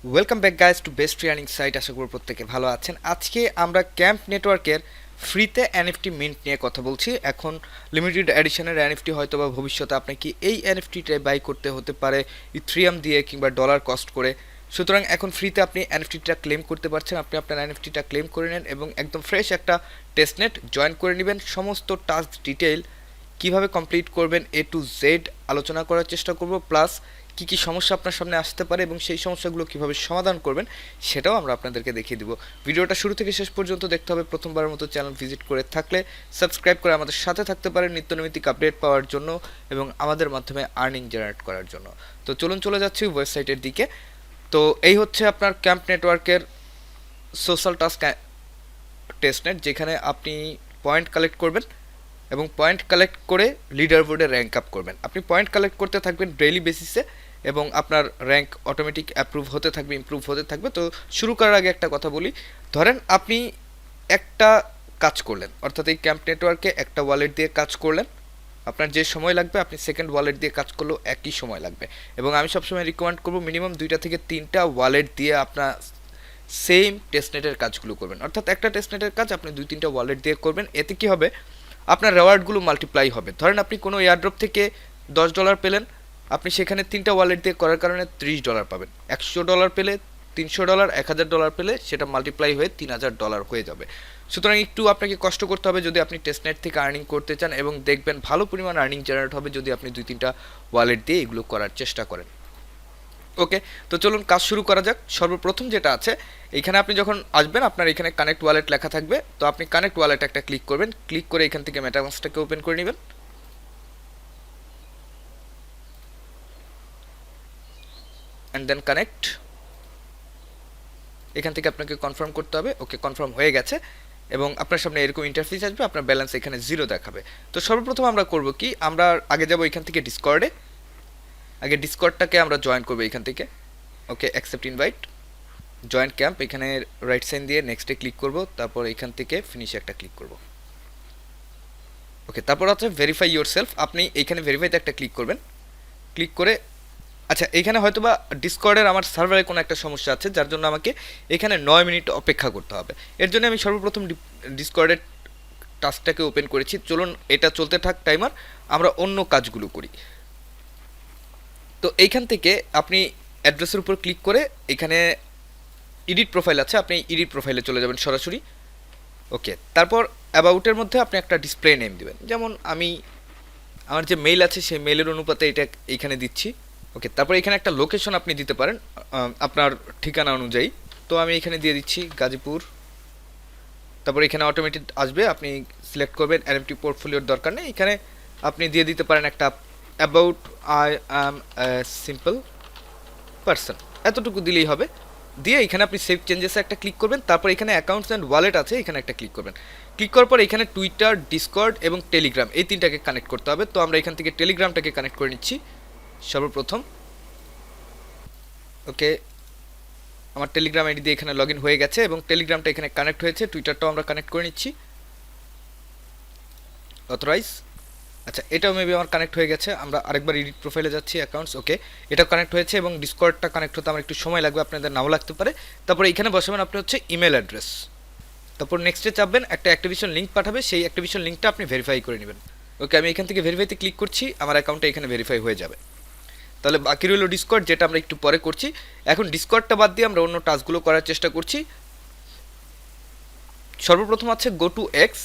Welcome back guys to best training site. আশা করি প্রত্যেকে ভালো আছেন। আজকে আমরা ক্যাম্প নেটওয়ার্কের ফ্রিতে এনএফটি মিন্ট নিয়ে কথা বলছি। এখন লিমিটেড এডিশনের এনএফটি হয়তো বা ভবিষ্যতে আপনাকে এই এনএফটিটাই বাই করতে হতে পারে ইথ্রিয়াম দিয়ে কিংবা ডলার কস্ট করে। সুতরাং এখন ফ্রিতে আপনি এনএফটিটা ক্লেম করতে পারছেন। আপনি আপনার এনএফটিটা ক্লেম করে নেন এবং একদম ফ্রেশ একটা টেস্টনেট জয়েন করে নেবেন। সমস্ত টাস্ক ডিটেইল কিভাবে কমপ্লিট করবেন এ টু জেড আলোচনা করার চেষ্টা করব, প্লাস কী কী সমস্যা আপনার সামনে আসতে পারে এবং সেই সমস্যাগুলো কীভাবে সমাধান করবেন সেটাও আমরা আপনাদেরকে দেখিয়ে দিব। ভিডিওটা শুরু থেকে শেষ পর্যন্ত দেখতে হবে। প্রথমবারের মতো চ্যানেল ভিজিট করে থাকলে সাবস্ক্রাইব করে আমাদের সাথে থাকতে পারেন নিত্যনৈমিত্তিক আপডেট পাওয়ার জন্য এবং আমাদের মাধ্যমে আর্নিং জেনারেট করার জন্য। তো চলুন চলে যাচ্ছি ওয়েবসাইটের দিকে। তো এই হচ্ছে আপনার ক্যাম্প নেটওয়ার্কের সোশ্যাল টাস্ক টেস্টনেট, যেখানে আপনি পয়েন্ট কালেক্ট করবেন এবং পয়েন্ট কালেক্ট করে লিডার বোর্ডে র্যাঙ্ক আপ করবেন। আপনি পয়েন্ট কালেক্ট করতে থাকবেন ডেইলি বেসিসে এবং আপনার র্যাঙ্ক অটোমেটিক অ্যাপ্রুভ হতে থাকবে, ইমপ্রুভ হতে থাকবে। তো শুরু করার আগে একটা কথা বলি, ধরেন আপনি একটা কাজ করলেন, অর্থাৎ এই ক্যাম্প নেটওয়ার্কে একটা ওয়ালেট দিয়ে কাজ করলেন। আপনার যে সময় লাগবে আপনি সেকেন্ড ওয়ালেট দিয়ে কাজ করলেও একই সময় লাগবে। এবং আমি সবসময় রিকমেন্ড করবো মিনিমাম 2টা থেকে 3টা ওয়ালেট দিয়ে আপনার সেম টেস্টনেটের কাজগুলো করবেন। অর্থাৎ একটা টেস্টনেটের কাজ আপনি 2-3টা ওয়ালেট দিয়ে করবেন। এতে কী হবে, আপনার রেওয়ার্ডগুলো মাল্টিপ্লাই হবে। ধরেন আপনি কোনো এয়ারড্রপ থেকে $10 পেলেন, আপনি সেখানে 3টা ওয়ালেট দিয়ে করার কারণে $30 পাবেন। $100 পেলে, $300, $1000 পেলে সেটা মাল্টিপ্লাই হয়ে $3000 হয়ে যাবে। সুতরাং একটু আপনাকে কষ্ট করতে হবে যদি আপনি টেস্টনেট থেকে আর্নিং করতে চান, এবং দেখবেন ভালো পরিমাণ আর্নিং জেনারেট হবে যদি আপনি 2-3টা ওয়ালেট দিয়ে এগুলো করার চেষ্টা করেন। ওকে, তো চলুন কাজ শুরু করা যাক। সর্বপ্রথম যেটা আছে, এইখানে আপনি যখন আসবেন আপনার এখানে কানেক্ট ওয়ালেট লেখা থাকবে। তো আপনি কানেক্ট ওয়ালেট একটা ক্লিক করবেন, ক্লিক করে এখান থেকে মেটামাস্কটাকে ওপেন করে নেবেন। And then connect. এখান থেকে আপনাকে কনফার্ম করতে হবে। ওকে, কনফার্ম হয়ে গেছে এবং আপনার সামনে এরকম ইন্টারফেস আসবে, আপনার ব্যালেন্স এখানে 0 দেখাবে। তো সর্বপ্রথম আমরা করব কি, আমরা আগে যাব এখান থেকে ডিসকর্ডে। আগে ডিসকর্ডটাকে আমরা জয়েন করবো এখান থেকে। ওকে, অ্যাকসেপ্ট ইনভাইট, জয়েন ক্যাম্প, এখানে রাইট সাইন দিয়ে নেক্সটে ক্লিক করব, তারপর এখান থেকে ফিনিশে একটা ক্লিক করব। ওকে, তারপর হচ্ছে ভেরিফাই ইয়োর সেলফ, আপনি এইখানে ভেরিফাইতে একটা ক্লিক করবেন। ক্লিক করে, আচ্ছা এখানে হয়তো বা ডিসকর্ডের আমার সার্ভারে কোনো একটা সমস্যা আছে, যার জন্য আমাকে এখানে 9 মিনিট অপেক্ষা করতে হবে। এর জন্য আমি সর্বপ্রথম ডিসকর্ডের টাস্কটাকে ওপেন করেছি। চলুন এটা চলতে থাক টাইমার, আমরা অন্য কাজগুলো করি। তো এইখান থেকে আপনি অ্যাড্রেসের উপর ক্লিক করে এখানে এডিট প্রোফাইল আছে, আপনি এডিট প্রোফাইলে চলে যাবেন সরাসরি। ওকে, তারপর অ্যাবাউটের মধ্যে আপনি একটা ডিসপ্লে নেম দিবেন, যেমন আমি আমার যে মেইল আছে সেই মেইলের অনুপাতে এটা এইখানে দিচ্ছি। ওকে, তারপর এখানে একটা লোকেশন আপনি দিতে পারেন আপনার ঠিকানা অনুযায়ী। তো আমি এখানে দিয়ে দিচ্ছি গাজীপুর। তারপর এখানে অটোমেটিক আসবে, আপনি সিলেক্ট করবেন, এনএফটি পোর্টফোলিওর দরকার নেই, এখানে আপনি দিয়ে দিতে পারেন একটা about I am simple person, এতটুকু দিলেই হবে। দিয়ে এখানে আপনি সেভ চেঞ্জেসে একটা ক্লিক করবেন। তারপর এখানে অ্যাকাউন্টস অ্যান্ড ওয়ালেট আছে, এখানে একটা ক্লিক করবেন। ক্লিক করার পর এখানে টুইটার, ডিসকর্ড এবং টেলিগ্রাম এই 3টাকে কানেক্ট করতে হবে। তো আমরা এখান থেকে টেলিগ্রামটাকে কানেক্ট করে নিচ্ছি সর্বপ্রথম। ওকে, আমার টেলিগ্রাম আইডি দিয়ে এখানে লগ ইন হয়ে গেছে এবং টেলিগ্রামটা এখানে কানেক্ট হয়েছে। টুইটারটাও আমরা কানেক্ট করে নিচ্ছি, অথরাইজ। আচ্ছা, এটাও মেবি আমার কানেক্ট হয়ে গেছে। আমরা আরেকবার এডিট প্রোফাইলে যাচ্ছি, অ্যাকাউন্টস। ওকে, এটাও কানেক্ট হয়েছে এবং ডিসকর্ডটা কানেক্ট হতে আমার একটু সময় লাগবে, আপনাদের নাও লাগতে পারে। তারপরে এখানে বসাবেন আপনি হচ্ছে ইমেল অ্যাড্রেস। তারপর নেক্সটে চাপবেন, একটা অ্যাক্টিভেশন লিঙ্ক পাঠাবে, সেই অ্যাক্টিভেশন লিঙ্কটা আপনি ভেরিফাই করে নেবেন। ওকে, আমি এখান থেকে ভেরিফাইতে ক্লিক করছি, আমার অ্যাকাউন্টটা এখানে ভেরিফাই হয়ে যাবে। তাহলে বাকি রইল ডিসকর্ড, যেটা আমরা একটু পরে করছি। এখন ডিসকর্ডটা বাদ দিয়ে আমরা অন্য টাস্কগুলো করার চেষ্টা করছি। সর্বপ্রথম আছে গো টু এক্স।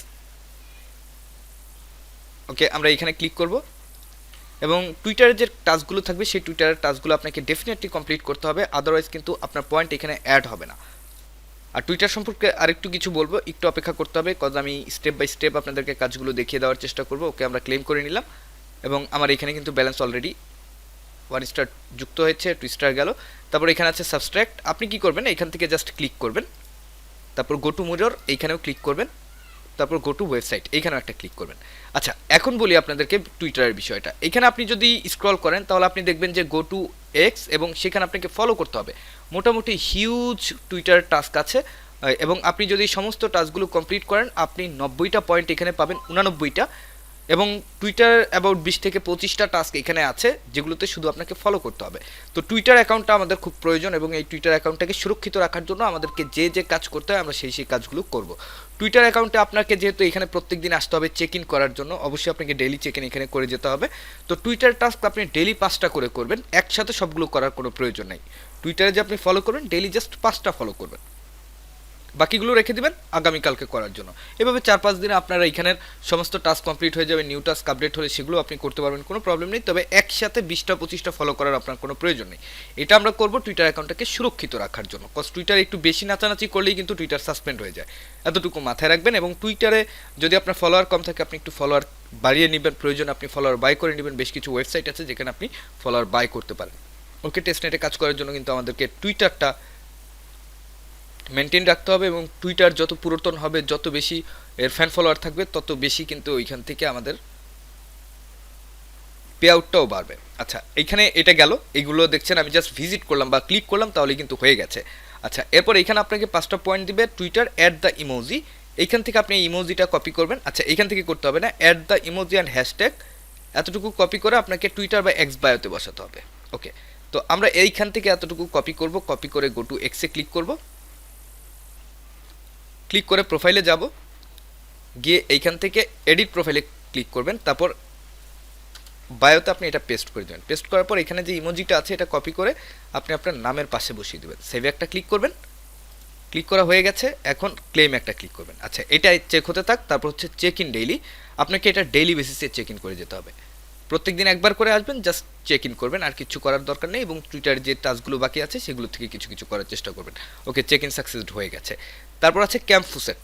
ওকে, আমরা এখানে ক্লিক করব এবং টুইটারের যে টাস্কগুলো থাকবে সেই টুইটারের টাস্কগুলো আপনাকে ডেফিনেটলি কমপ্লিট করতে হবে, আদারওয়াইজ কিন্তু আপনার পয়েন্ট এখানে অ্যাড হবে না। আর টুইটার সম্পর্কে আরেকটু কিছু বলবো, একটু অপেক্ষা করতে হবে, কজ আমি স্টেপ বাই স্টেপ আপনাদেরকে কাজগুলো দেখিয়ে দেওয়ার চেষ্টা করব। ওকে, আমরা ক্লেম করে নিলাম এবং আমার এখানে কিন্তু ব্যালেন্স অলরেডি 1 স্টার যুক্ত হয়েছে, 2 স্টার গেল। তারপর এখানে আছে সাবস্ট্রাক্ট, আপনি কি করবেন এখান থেকে জাস্ট ক্লিক করবেন, তারপর গো টু মিরর এইখানেও ক্লিক করবেন, তারপর গো টু ওয়েবসাইট এইখানেও একটা ক্লিক করবেন। আচ্ছা, এখন বলি আপনাদেরকে টুইটারের বিষয়টা। এখানে আপনি যদি স্ক্রল করেন তাহলে আপনি দেখবেন যে গো টু এক্স এবং সেখানে আপনাকে ফলো করতে হবে। মোটামুটি হিউজ টুইটার টাস্ক আছে এবং আপনি যদি সমস্ত টাস্কগুলো কমপ্লিট করেন আপনি 90টা পয়েন্ট এখানে পাবেন, 89টা। এবং টুইটার অ্যাবাউট 20 থেকে 25টা টাস্ক এখানে আছে যেগুলোতে শুধু আপনাকে ফলো করতে হবে। তো টুইটার অ্যাকাউন্টটা আমাদের খুব প্রয়োজন এবং এই টুইটার অ্যাকাউন্টটাকে সুরক্ষিত রাখার জন্য আমাদেরকে যে যে কাজ করতে হয় আমরা সেই কাজগুলো করব। টুইটার অ্যাকাউন্টে আপনাকে যেহেতু এখানে প্রত্যেক দিন আসতে হবে চেক ইন করার জন্য, অবশ্যই আপনাকে ডেইলি চেক ইন এখানে করে যেতে হবে। তো টুইটার টাস্ক আপনি ডেইলি 5টা করে করবেন, একসাথে সবগুলো করার কোনো প্রয়োজন নেই। টুইটারে যে আপনি ফলো করবেন ডেইলি জাস্ট 5টা ফলো করবেন, বাকিগুলো রেখে দিবেন আগামীকালকে করার জন্য। এভাবে 4-5 দিনে আপনারা এখানের সমস্ত টাস্ক কমপ্লিট হয়ে যাবে। নিউ টাস্ক আপডেট হলে সেগুলো আপনি করতে পারবেন, কোনো প্রবলেম নেই। তবে একসাথে 20টা-25টা ফলো করার আপনার কোনো প্রয়োজন নেই। এটা আমরা করব টুইটার অ্যাকাউন্টটাকে সুরক্ষিত রাখার জন্য, কজ টুইটার একটু বেশি নাচানাচি করলেই কিন্তু টুইটার সাসপেন্ড হয়ে যায়, এতটুকু মাথায় রাখবেন। এবং টুইটারে যদি আপনার ফলোয়ার কম থাকে আপনি একটু ফলোয়ার বাড়িয়ে নেবেন, প্রয়োজন আপনি ফলোয়ার বাই করে নেবেন। বেশ কিছু ওয়েবসাইট আছে যেখানে আপনি ফলোয়ার বাই করতে পারেন। ওকে, টেস্টনেটে কাজ করার জন্য কিন্তু আমাদেরকে টুইটারটা মেনটেন রাখতে হবে এবং টুইটার যত পুরাতন হবে, যত বেশি এর ফ্যান ফলোয়ার থাকবে, তত বেশি কিন্তু ওইখান থেকে আমাদের পে আউটটাও বাড়বে। আচ্ছা, এইখানে এটা গেল, এইগুলো দেখছেন আমি জাস্ট ভিজিট করলাম বা ক্লিক করলাম তাহলে কিন্তু হয়ে গেছে। আচ্ছা, এরপর এখানে আপনাকে 5টা পয়েন্ট দিবে, টুইটার অ্যাড দ্য ইমোজি। এইখান থেকে আপনি ইমোজিটা কপি করবেন। আচ্ছা, এইখান থেকে করতে হবে না, add the emoji and hashtag, এতটুকু কপি করে আপনাকে টুইটার বা এক্স বায়োতে বসাতে হবে। ওকে, তো আমরা এইখান থেকে এতটুকু কপি করব, কপি করে গো টু এক্সে ক্লিক করব, ক্লিক করে প্রোফাইলে যাব, গিয়ে এইখান থেকে এডিট প্রোফাইলে ক্লিক করবেন, তারপর বায়োতে আপনি এটা পেস্ট করে দেবেন। পেস্ট করার পর এখানে যে ইমোজিটা আছে এটা কপি করে আপনি আপনার নামের পাশে বসিয়ে দেবেন। সেভে একটা ক্লিক করবেন, ক্লিক করা হয়ে গেছে। এখন ক্লেম একটা ক্লিক করবেন। আচ্ছা, এটা চেক হতে থাক। তারপর হচ্ছে চেক ইন ডেইলি, আপনাকে এটা ডেইলি বেসিসে চেক ইন করে যেতে হবে। প্রত্যেক দিন একবার করে আসবেন, জাস্ট চেক ইন করবেন, আর কিছু করার দরকার নেই। এবং টুইটার যে টাস্কগুলো বাকি আছে সেগুলো থেকে কিছু কিছু করার চেষ্টা করবেন। ওকে, চেক ইন সাকসেসড হয়ে গেছে। তারপর আছে ক্যাম্প ফুসেট।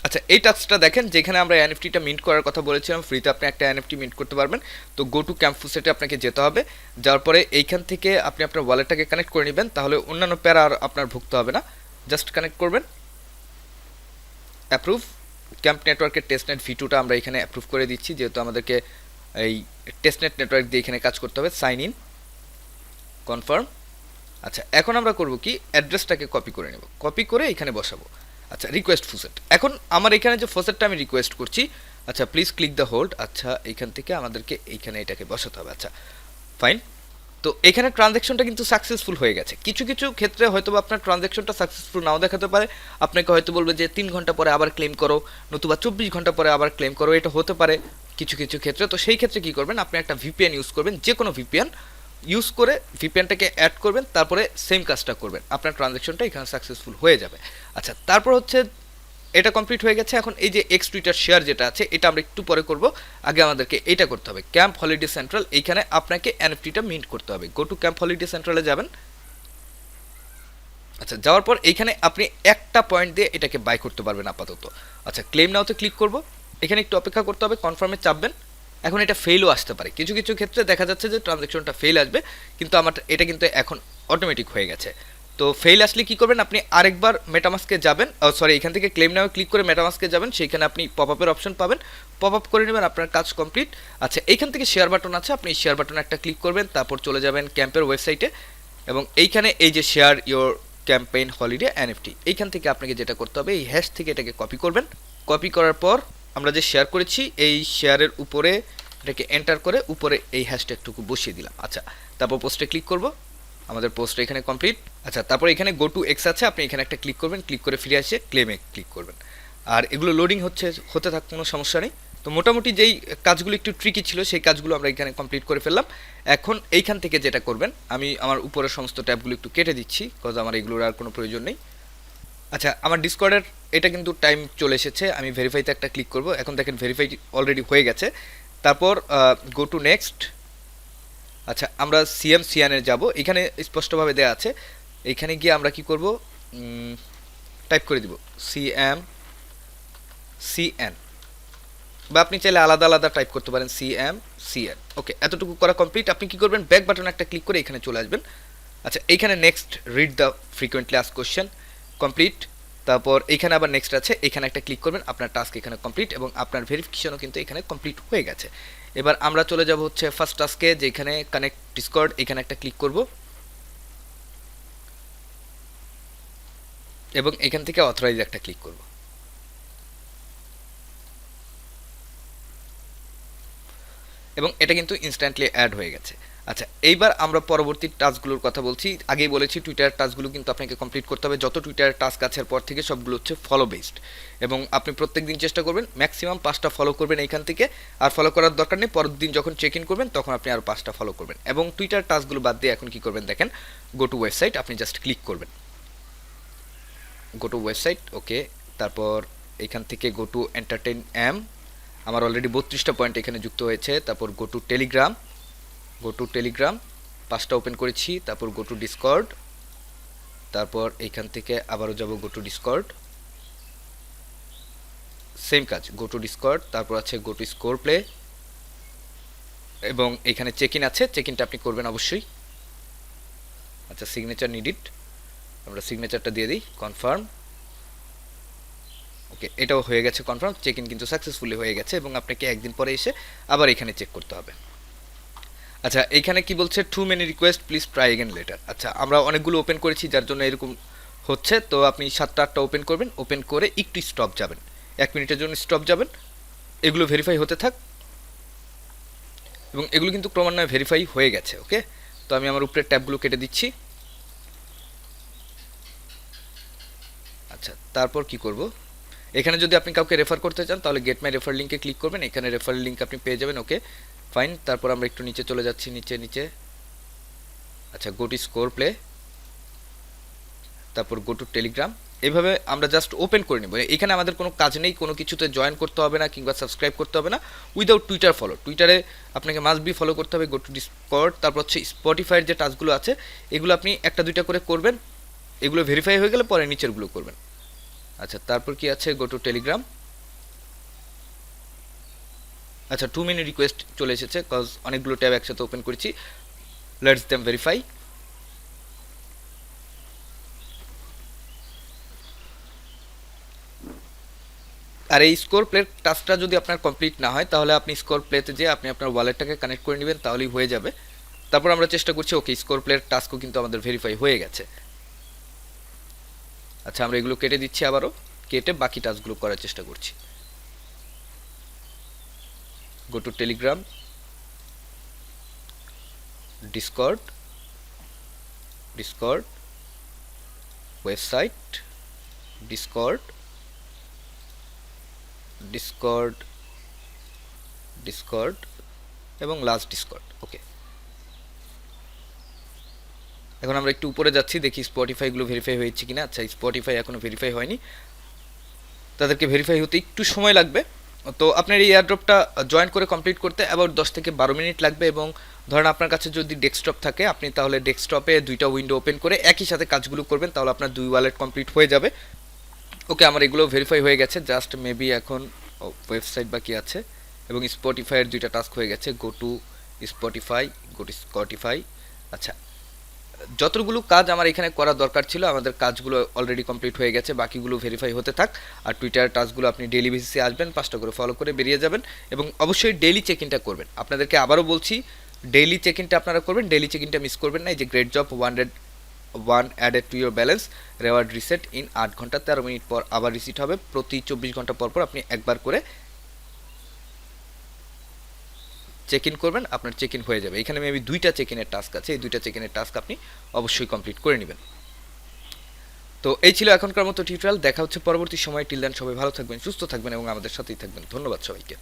আচ্ছা, এই টাস্কটা দেখেন, যেখানে আমরা এনএফটিটা মিন্ট করার কথা বলেছিলাম, ফ্রিতে আপনি একটা এনএফটি মিন্ট করতে পারবেন। তো গো টু ক্যাম্প ফুসেটে আপনাকে যেতে হবে, যাওয়ার পরে এইখান থেকে আপনি আপনার ওয়ালেটটাকে কানেক্ট করে নেবেন, তাহলে অন্যান্য প্যারা আর আপনার ভুগতে হবে না। জাস্ট কানেক্ট করবেন, অ্যাপ্রুভ। ক্যাম্প নেটওয়ার্কের টেস্টনেট ভি2টা আমরা এখানে অ্যাপ্রুভ করে দিচ্ছি, যেহেতু আমাদেরকে এই টেস্টনেট নেটওয়ার্ক দিয়ে এখানে কাজ করতে হবে। Sign in, confirm. আচ্ছা, এখন আমরা করব কি, অ্যাড্রেসটাকে কপি করে নেব, কপি করে এখানে বসাবো। আচ্ছা, রিকোয়েস্ট ফুসেট। এখন আমার এখানে যে ফসেটটা আমি রিকোয়েস্ট করছি, আচ্ছা প্লিজ ক্লিক দ্য হোল্ড। আচ্ছা, এইখান থেকে আমাদেরকে এইখানে এটাকে বসাতে হবে। আচ্ছা, ফাইন। তো এখানে ট্রানজ্যাকশনটা কিন্তু সাকসেসফুল হয়ে গেছে। কিছু কিছু ক্ষেত্রে হয়তো আপনার ট্রানজ্যাকশনটা সাকসেসফুল নাও দেখাতে পারে, আপনাকে হয়তো বলবে যে 3 ঘন্টা পরে আবার ক্লেম করো, নতুবা 24 ঘন্টা পরে আবার ক্লেম করো, এটা হতে পারে কিছু কিছু ক্ষেত্রে। তো সেই ক্ষেত্রে কী করবেন, আপনি একটা ভিপিএন ইউজ করবেন, যে কোনো ভিপিএন ইউজ করে ভিপিএনটাকে অ্যাড করবেন, তারপরে সেম কাজটা করবেন, আপনার ট্রানজ্যাকশনটা এখানে সাকসেসফুল হয়ে যাবে। আচ্ছা, তারপর হচ্ছে এটা কমপ্লিট হয়ে গেছে। এখন এই যে এক্স টুইটার শেয়ার যেটা আছে এটা আমরা একটু পরে করব, আগে আমাদেরকে এটা করতে হবে। ক্যাম্প হলিডে সেন্ট্রাল, এইখানে আপনাকে এনএফটিটা মিন্ট করতে হবে। গো টু ক্যাম্প হলিডে সেন্ট্রালে যাবেন। আচ্ছা, যাওয়ার পর এইখানে আপনি একটা পয়েন্ট দিয়ে এটাকে বাই করতে পারবেন আপাতত। আচ্ছা, ক্লেম নাওতে ক্লিক করব, এখানে একটু অপেক্ষা করতে হবে, কনফার্মে চাপবেন। এখন এটা ফেলও আসতে পারে, কিছু কিছু ক্ষেত্রে দেখা যাচ্ছে যে ট্রানজ্যাকশনটা ফেল আসবে, কিন্তু আমার এটা কিন্তু এখন অটোমেটিক হয়ে গেছে। তো ফেল আসলে কী করবেন, আপনি আরেকবার মেটামাস্কে যাবেন, সরি এখান থেকে ক্লেম নাও ক্লিক করে মেটামাস্কে যাবেন, সেইখানে আপনি পপ আপের অপশন পাবেন, পপ আপ করে নেবেন, আপনার কাজ কমপ্লিট। আচ্ছা, এইখান থেকে শেয়ার বাটন আছে, আপনি শেয়ার বাটনে একটা ক্লিক করবেন, তারপর চলে যাবেন ক্যাম্পের ওয়েবসাইটে, এবং এইখানে এই যে share your campaign holiday NFT, এইখান থেকে আপনাকে যেটা করতে হবে, এই হ্যাশ থেকে এটাকে কপি করবেন। কপি করার পর আমরা যে শেয়ার করেছি এই শেয়ারের উপরে এটাকে এন্টার করে উপরে এই হ্যাশট্যাগটুকু বসিয়ে দিলাম। আচ্ছা, তারপর পোস্টে ক্লিক করব, আমাদের পোস্ট এখানে কমপ্লিট। আচ্ছা, তারপর এখানে গো টু এক্স আছে, আপনি এখানে একটা ক্লিক করবেন, ক্লিক করে ফিরে আসে ক্লেমে ক্লিক করবেন। আর এগুলো লোডিং হতে থাক, কোনো সমস্যা নেই। তো মোটামুটি যেই কাজগুলো একটু ট্রিকি ছিল সেই কাজগুলো আমরা এখানে কমপ্লিট করে ফেললাম। এখন এইখান থেকে যেটা করবেন, আমি আমার উপরের সমস্ত ট্যাবগুলো একটু কেটে দিচ্ছি, কজ আমার এগুলোর আর কোনো প্রয়োজন নেই। আচ্ছা, আমার ডিসকর্ডের এটা কিন্তু টাইম চলে এসেছে, আমি ভেরিফাইতে একটা ক্লিক করব। এখন দেখেন ভেরিফাই অলরেডি হয়ে গেছে। তারপর গো টু নেক্সট। আচ্ছা, আমরা সিএনে যাব, এখানে স্পষ্টভাবে দেওয়া আছে। এইখানে গিয়ে আমরা কি করব, টাইপ করে দিব সিএন, বা আপনি চাইলে আলাদা আলাদা টাইপ করতে পারেন সিএন। ওকে, এতটুকু করা কমপ্লিট। আপনি কি করবেন, ব্যাক বাটনে একটা ক্লিক করে এখানে চলে আসবেন। আচ্ছা, এইখানে next read the frequently asked question, complete. তারপর এইখানে আবার নেক্সট আছে, এখানে একটা ক্লিক করবেন, আপনার টাস্ক এখানে কমপ্লিট এবং আপনার ভেরিফিকেশনও কিন্তু এখানে কমপ্লিট হয়ে গেছে। এবার আমরা চলে যাব হচ্ছে ফার্স্ট টাস্কে, যেখানে কানেক্ট ডিসকর্ড, এখানে একটা ক্লিক করব এবং এখান থেকে অথরাইজ একটা ক্লিক করব। এবং এটা কিন্তু ইনস্ট্যান্টলি অ্যাড হয়ে গেছে। আচ্ছা, এইবার আমরা পরবর্তী টাস্কগুলোর কথা বলছি। আগেই বলেছি টুইটার টাস্কগুলো কিন্তু আপনাকে কমপ্লিট করতে হবে। যত টুইটারের টাস্ক আছে এর পর থেকে সবগুলো হচ্ছে ফলো বেসড, এবং আপনি প্রত্যেক দিন চেষ্টা করবেন ম্যাক্সিমাম 5টা ফলো করবেন এইখান থেকে। আর ফলো করার দরকার নেই, পরের দিন যখন চেক ইন করবেন তখন আপনি আরও 5টা ফলো করবেন। এবং টুইটার টাস্কগুলো বাদ দিয়ে এখন কি করবেন দেখেন, গো টু ওয়েবসাইট, আপনি জাস্ট ক্লিক করবেন গো টু ওয়েবসাইট। ওকে, তারপর এখান থেকে গো টু এন্টারটেইন এম, আমার অলরেডি 32টা পয়েন্ট এখানে যুক্ত হয়েছে। তারপর গো টু টেলিগ্রাম, 5টা ওপেন করেছি। তারপর গো টু ডিসকর্ড, তারপর এইখান থেকে আবারও যাব গো টু ডিসকর্ড, সেম কাজ গো টু ডিসকর্ড। তারপর আছে গো টু স্কোর প্লে, এবং এখানে চেক ইন আছে, চেক ইনটা আপনি করবেন অবশ্যই। আচ্ছা, সিগনেচার নিডিড, আমরা সিগনেচারটা দিয়ে দিই, কনফার্ম। ওকে, এটাও হয়ে গেছে কনফার্ম, চেক ইন কিন্তু সাকসেসফুলি হয়ে গেছে, এবং আপনাকে একদিন পরে এসে আবার এখানে চেক করতে হবে। আচ্ছা, এইখানে কি বলছে, too many request please try again later. আচ্ছা, আমরা অনেকগুলো ওপেন করেছি যার জন্য এরকম হচ্ছে। তো আপনি 7টা 8টা ওপেন করবেন, ওপেন করে একটু স্টপ যাবেন, 1 মিনিটের জন্য স্টপ যাবেন, এগুলো ভেরিফাই হতে থাক, এবং এগুলো কিন্তু ক্রমান্বয়ে ভেরিফাই হয়ে গেছে। ওকে, তো আমি আমার উপরের ট্যাবগুলো কেটে দিচ্ছি। আচ্ছা, তারপর কি করব, এখানে যদি আপনি কাউকে রেফার করতে চান তাহলে গেট মাই রেফার লিঙ্কে ক্লিক করবেন, এখানে রেফার লিঙ্ক আপনি পেয়ে যাবেন। ওকে ফাইন, তারপর আমরা একটু নিচে চলে যাচ্ছি, নিচে। আচ্ছা, গো টু স্কোর প্লে, তারপর গো টু টেলিগ্রাম। এইভাবে আমরা জাস্ট ওপেন করে নেব। এখানে আমাদের কোনো কাজ নেই, কোনো কিছুতে জয়েন করতে হবে না কিংবা সাবস্ক্রাইব করতে হবে না উইদাউট টুইটার ফলো। টুইটারে আপনাকে মাস্ট বি ফলো করতে হবে। গো টু ডিসকর্ড, তারপর হচ্ছে স্পটিফাইয়ের যে টাস্কগুলো আছে এগুলো আপনি 1টা 2টা করে করবেন, এগুলো ভেরিফাই হয়ে গেলে পরে নিচেরগুলো করবেন। আচ্ছা, তারপর কি আছে, গো টু টেলিগ্রাম। আচ্ছা, 2 মিনিট রিকোয়েস্ট চলে এসেছে, কজ অনেকগুলো ট্যাব একসাথে ওপেন করেছি। Let's them verify. আর এই স্কোর প্লে টাস্কটা যদি আপনার কমপ্লিট না হয় তাহলে আপনি স্কোর প্লেতে যেয়ে আপনি আপনার ওয়ালেটটাকে কানেক্ট করে নেবেন, তাহলেই হয়ে যাবে। তারপর আমরা চেষ্টা করছি। ওকে, স্কোর প্লের টাস্কও কিন্তু আমাদের ভেরিফাই হয়ে গেছে। আচ্ছা, আমরা এগুলো কেটে দিচ্ছি, আবারও কেটে বাকি টাস্কগুলো করার চেষ্টা করছি। Go to Telegram, Discord, website, Discord, এবং লাস্ট ডিসকর্ড। ওকে, এখন আমরা একটু উপরে যাচ্ছি, দেখি স্পটিফাইগুলো ভেরিফাই হয়েছে কিনা। আচ্ছা, স্পটিফাই এখনও ভেরিফাই হয়নি, তাদেরকে ভেরিফাই হতে একটু সময় লাগবে। তো আপনার এই এয়ারড্রপটা জয়েন করে কমপ্লিট করতে আবার 10 থেকে 12 মিনিট লাগবে। এবং ধরেন আপনার কাছে যদি ডেস্কটপ থাকে, আপনি তাহলে ডেস্কটপে 2টা উইন্ডো ওপেন করে একই সাথে কাজগুলো করবেন, তাহলে আপনার 2 ওয়ালেট কমপ্লিট হয়ে যাবে। ওকে, আমার এগুলো ভেরিফাই হয়ে গেছে, জাস্ট মেবি এখন ওয়েবসাইট বাকি আছে, এবং স্পটিফাইয়ের 2টা টাস্ক হয়ে গেছে। Go to Spotify. আচ্ছা, যতগুলো কাজ আমার এখানে করা দরকার ছিল আমাদের কাজগুলো অলরেডি কমপ্লিট হয়ে গেছে, বাকিগুলো ভেরিফাই হতে থাক। আর টুইটার টাস্কগুলো আপনি ডেইলি বেসিসে আসবেন, 5টা করে ফলো করে বেরিয়ে যাবেন, এবং অবশ্যই ডেইলি চেক ইনটা করবেন। আপনাদেরকে আবারও বলছি, ডেইলি চেক ইনটা আপনারা করবেন, ডেইলি চেক ইনটা মিস করবেন না। এই যে great job 1 added to your balance, reward reset in 8 ঘন্টা 13 মিনিট পর আবার রিসিট হবে। প্রতি 24 ঘন্টা পর পর আপনি একবার করে চেক ইন করবেন, আপনার চেক ইন হয়ে যাবে। এখানে মেবি 2টা চেক ইনের টাস্ক আছে, এই 2টা চেক ইনের টাস্ক আপনি অবশ্যই কমপ্লিট করে নেবেন। তো এই ছিল এখনকার মতো টিউটোরিয়াল। দেখা হচ্ছে পরবর্তী সময়। টিল দেন সবাই ভালো থাকবেন, সুস্থ থাকবেন, এবং আমাদের সাথেই থাকবেন। ধন্যবাদ সবাইকে।